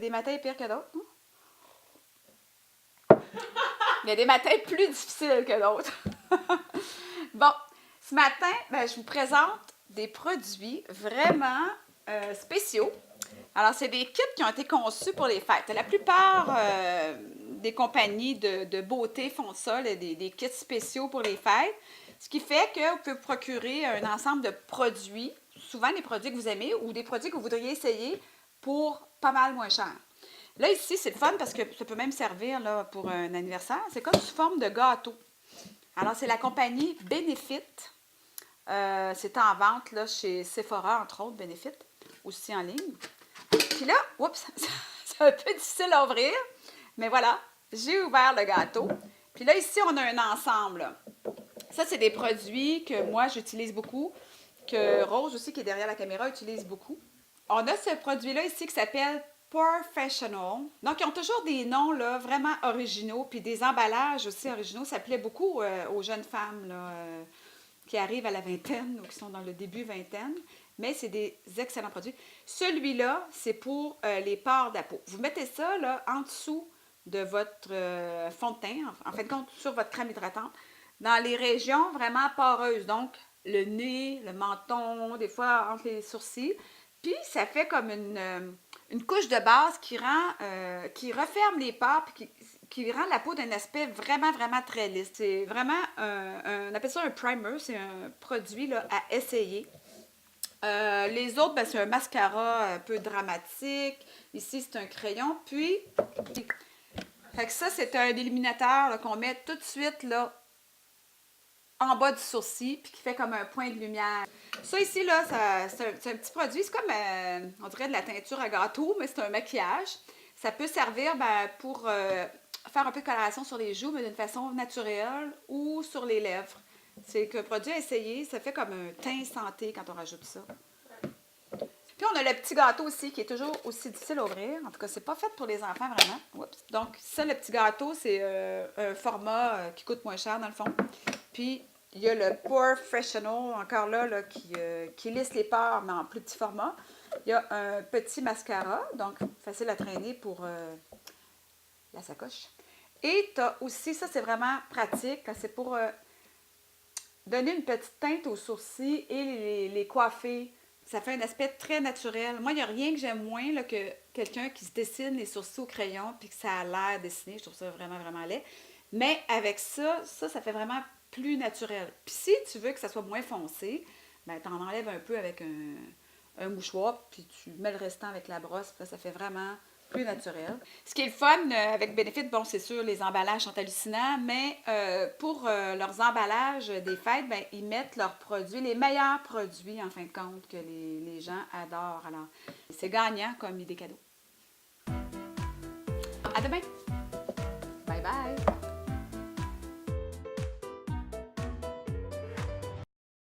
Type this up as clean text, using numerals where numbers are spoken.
des matins pires que d'autres. Il y a des matins plus difficiles que d'autres. Bon, ce matin, ben, je vous présente des produits vraiment spéciaux. Alors, c'est des kits qui ont été conçus pour les fêtes. La plupart des compagnies de beauté font ça, des kits spéciaux pour les fêtes. Ce qui fait que vous pouvez procurer un ensemble de produits, souvent des produits que vous aimez ou des produits que vous voudriez essayer pour pas mal moins cher. Là, ici, c'est le fun parce que ça peut même servir là, pour un anniversaire. C'est comme sous forme de gâteau. Alors, c'est la compagnie Benefit. C'est en vente là, chez Sephora, entre autres, Benefit, aussi en ligne. Puis là, oups, c'est un peu difficile à ouvrir, mais voilà, j'ai ouvert le gâteau. Puis là, ici, on a un ensemble. Là. Ça, c'est des produits que moi, j'utilise beaucoup, que Rose aussi, qui est derrière la caméra, utilise beaucoup. On a ce produit-là ici qui s'appelle Professional. Donc, ils ont toujours des noms là, vraiment originaux, puis des emballages aussi originaux. Ça plaît beaucoup aux jeunes femmes là, qui arrivent à la vingtaine ou qui sont dans le début vingtaine. Mais c'est des excellents produits. Celui-là, c'est pour les pores de la peau. Vous mettez ça là, en dessous de votre fond de teint, en fin de compte, sur votre crème hydratante, dans les régions vraiment poreuses. Donc, le nez, le menton, des fois entre les sourcils. Puis, ça fait comme une couche de base qui referme les pores et qui rend la peau d'un aspect vraiment, vraiment très lisse. C'est vraiment, on appelle ça un primer, c'est un produit là, à essayer. Les autres, ben, c'est un mascara un peu dramatique. Ici, c'est un crayon. Puis, fait que ça, c'est un illuminateur qu'on met tout de suite là, en bas du sourcil, puis qui fait comme un point de lumière. Ça ici, là, c'est un petit produit. C'est comme, on dirait de la teinture à gâteau, mais c'est un maquillage. Ça peut servir ben, pour faire un peu de coloration sur les joues, mais d'une façon naturelle, ou sur les lèvres. C'est un produit à essayer. Ça fait comme un teint santé quand on rajoute ça. Puis on a le petit gâteau aussi qui est toujours aussi difficile à ouvrir. En tout cas, c'est pas fait pour les enfants vraiment. Oups. Donc ça, le petit gâteau, c'est un format qui coûte moins cher dans le fond. Puis il y a le Professional, encore là qui lisse les pores, mais en plus petit format. Il y a un petit mascara, donc facile à traîner pour la sacoche. Et tu as aussi, ça c'est vraiment pratique, c'est pour donner une petite teinte aux sourcils et les coiffer. Ça fait un aspect très naturel. Moi, il n'y a rien que j'aime moins là, que quelqu'un qui se dessine les sourcils au crayon puis que ça a l'air dessiné. Je trouve ça vraiment, vraiment laid. Mais avec ça fait vraiment plus naturel. Puis si tu veux que ça soit moins foncé, ben, tu en enlèves un peu avec un mouchoir puis tu mets le restant avec la brosse. Puis là, ça fait vraiment plus naturel. Ce qui est le fun avec Benefit, bon, c'est sûr, les emballages sont hallucinants, mais pour leurs emballages des fêtes, ben, ils mettent leurs produits, les meilleurs produits, en fin de compte, que les gens adorent. Alors, c'est gagnant comme idée cadeau. À demain!